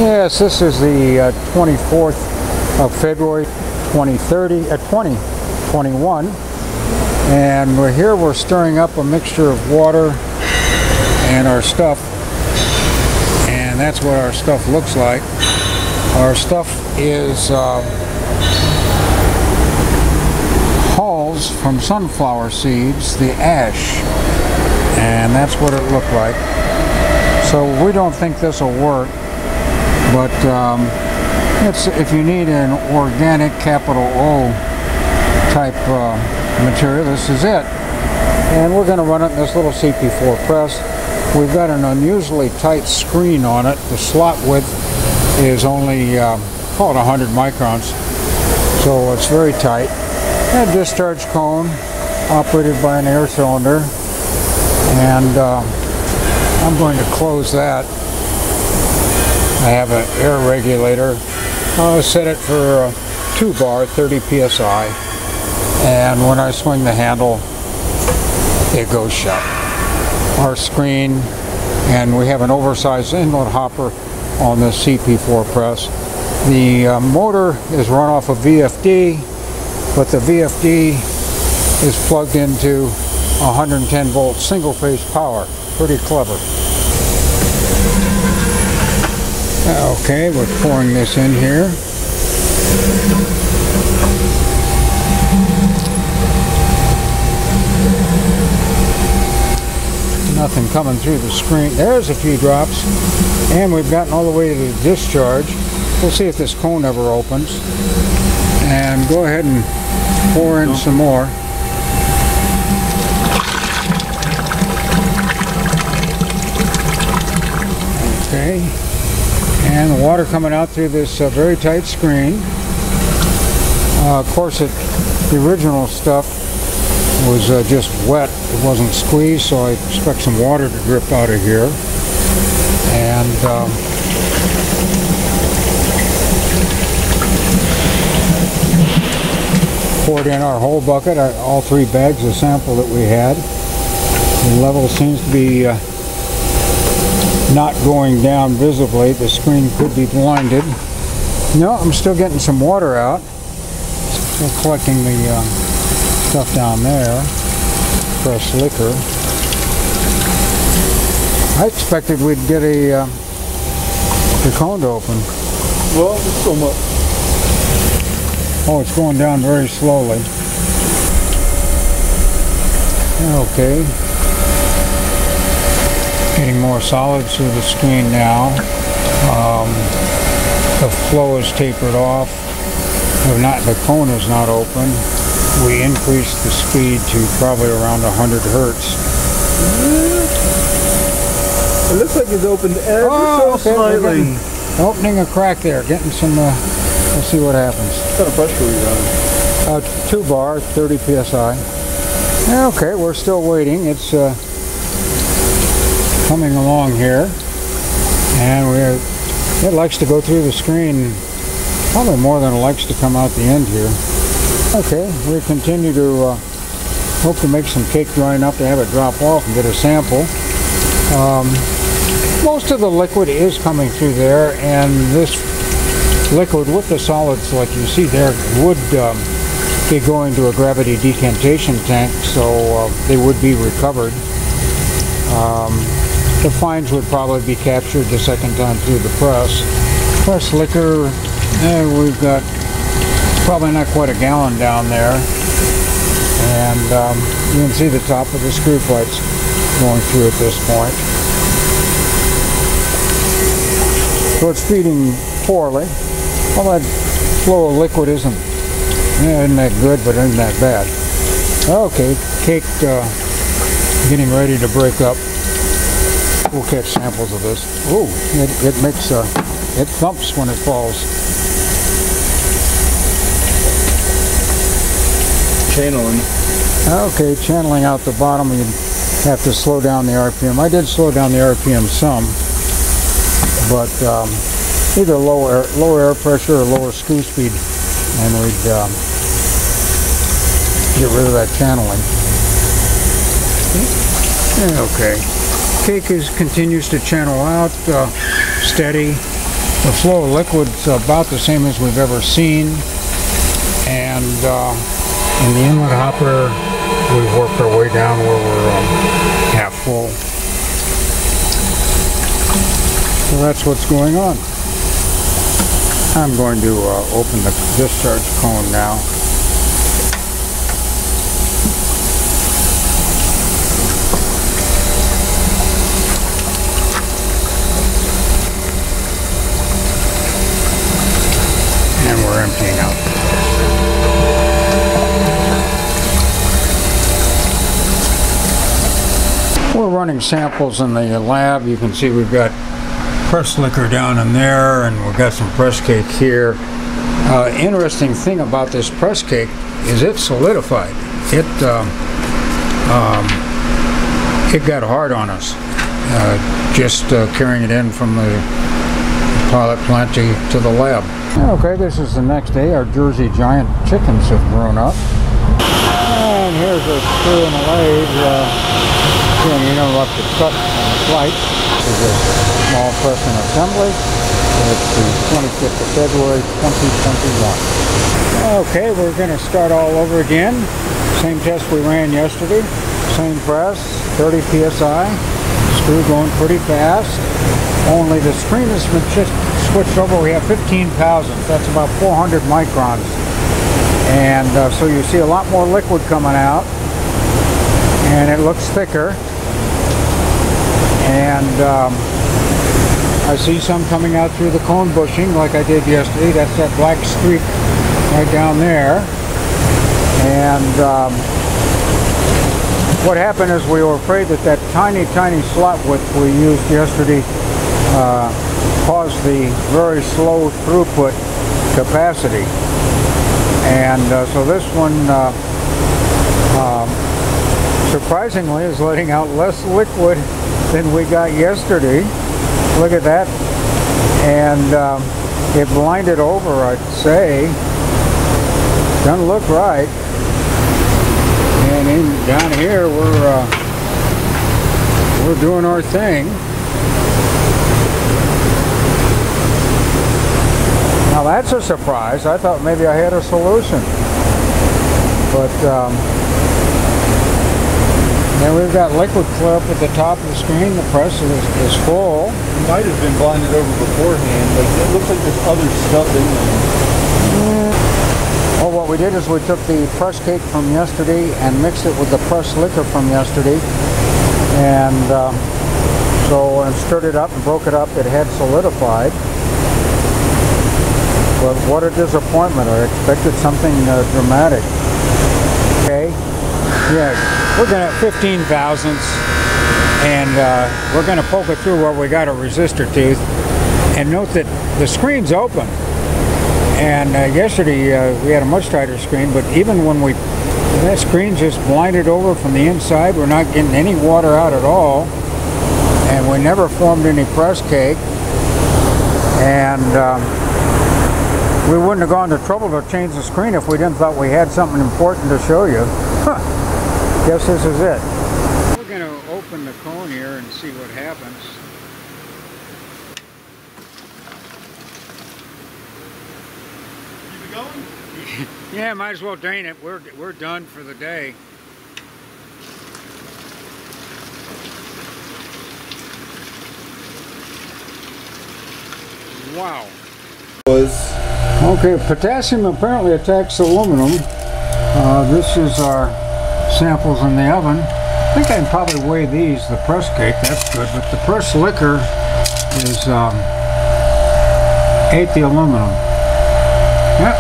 Yes, this is the 24th of February 2021, and we're stirring up a mixture of water and our stuff, and that's what our stuff looks like. Our stuff is hulls from sunflower seeds, the ash, and that's what it looked like. So we don't think this will work, but if you need an organic capital O type material, this is it. And we're going to run it in this little CP4 press. We've got an unusually tight screen on it. The slot width is only call it 100 microns, so it's very tight. A discharge cone operated by an air cylinder, and I'm going to close that. I have an air regulator. I'll set it for 2 bar, 30 psi, and when I swing the handle, it goes shut. Our screen, and we have an oversized inlet hopper on the CP4 press. The motor is run off of VFD, but the VFD is plugged into 110 volt single phase power. Pretty clever. Okay, we're pouring this in here. Nothing coming through the screen. There's a few drops, and we've gotten all the way to the discharge. We'll see if this cone ever opens, and go ahead and pour in some more. Okay, and the water coming out through this very tight screen. Of course, the original stuff was just wet. It wasn't squeezed, so I expect some water to drip out of here. And poured in our whole bucket, all 3 bags of sample that we had. The level seems to be not going down visibly. The screen could be blinded. No, I'm still getting some water out. Still collecting the stuff down there. Fresh liquor. I expected we'd get the cone to open. Well, it's so much. Oh, it's going down very slowly. Okay. Getting more solids through the screen now. The flow is tapered off. The cone is not open. We increased the speed to probably around 100 hertz. It looks like it's opened ever so slightly. Opening a crack there. Getting some. We'll see what happens. What kind of pressure are you running? 2 bar, 30 psi. Okay, we're still waiting. It's coming along here, and it likes to go through the screen probably more than it likes to come out the end here. Okay, we continue to hope to make some cake dry enough to have it drop off and get a sample. Most of the liquid is coming through there, and this liquid with the solids like you see there would be going to a gravity decantation tank, so they would be recovered. The fines would probably be captured the second time through the press. Press liquor, we've got probably not quite a gallon down there, and you can see the top of the screw plates going through at this point. So it's feeding poorly. Well, that flow of liquid isn't that good, but isn't that bad. Okay, cake getting ready to break up. We'll catch samples of this. Oh, it makes it thumps when it falls. Channeling. Okay, channeling out the bottom. You have to slow down the RPM. I did slow down the RPM some, but either low air pressure or lower screw speed, and we'd get rid of that channeling. Okay. Cake continues to channel out steady, The flow of liquid's about the same as we've ever seen, and in the inlet hopper we've worked our way down where we're half full. So that's what's going on. I'm going to open the discharge cone now. And we're emptying out. We're running samples in the lab. You can see we've got press liquor down in there, and we've got some press cake here. Interesting thing about this press cake is it solidified. It got hard on us just carrying it in from the pilot plant to the lab. Okay, this is the next day. Our Jersey giant chickens have grown up. And here's a screw and a lathe. Again, you know, up to cut on the flight. This is a small press and assembly. It's the 25th of February, 2021. Okay, we're going to start all over again. Same test we ran yesterday. Same press, 30 psi. Screw going pretty fast. Only the screen has been just switched over. We have 15 thousandths. That's about 400 microns. And so you see a lot more liquid coming out. And it looks thicker. And I see some coming out through the cone bushing like I did yesterday. That's that black streak right down there. And what happened is we were afraid that that tiny slot width we used yesterday caused the very slow throughput capacity. And so this one surprisingly is letting out less liquid than we got yesterday. Look at that. And it blinded over, I'd say. Doesn't look right. And down here we're doing our thing. Now that's a surprise. I thought maybe I had a solution. But then we've got liquid clear up at the top of the screen. The press is full. It might have been blinded over beforehand. Like, it looks like there's other stuff in there. Well, what we did is we took the press cake from yesterday and mixed it with the press liquor from yesterday. And so when I stirred it up and broke it up, it had solidified. But what a disappointment. I expected something dramatic. Okay. Yeah, we're going to 15 thousandths, and we're going to poke it through where we got a resistor tooth. And note that the screen's open. And yesterday we had a much tighter screen, but even when that screen just blinded over from the inside, we're not getting any water out at all. And we never formed any press cake. And we wouldn't have gone to trouble to change the screen if we didn't thought we had something important to show you. Huh. Guess this is it. We're going to open the cone here and see what happens. Keep it going? Yeah, might as well drain it. We're done for the day. Wow. Okay, potassium apparently attacks aluminum. This is our samples in the oven. I think I can probably weigh these. The press cake, that's good, but the press liquor is ate the aluminum. Yep.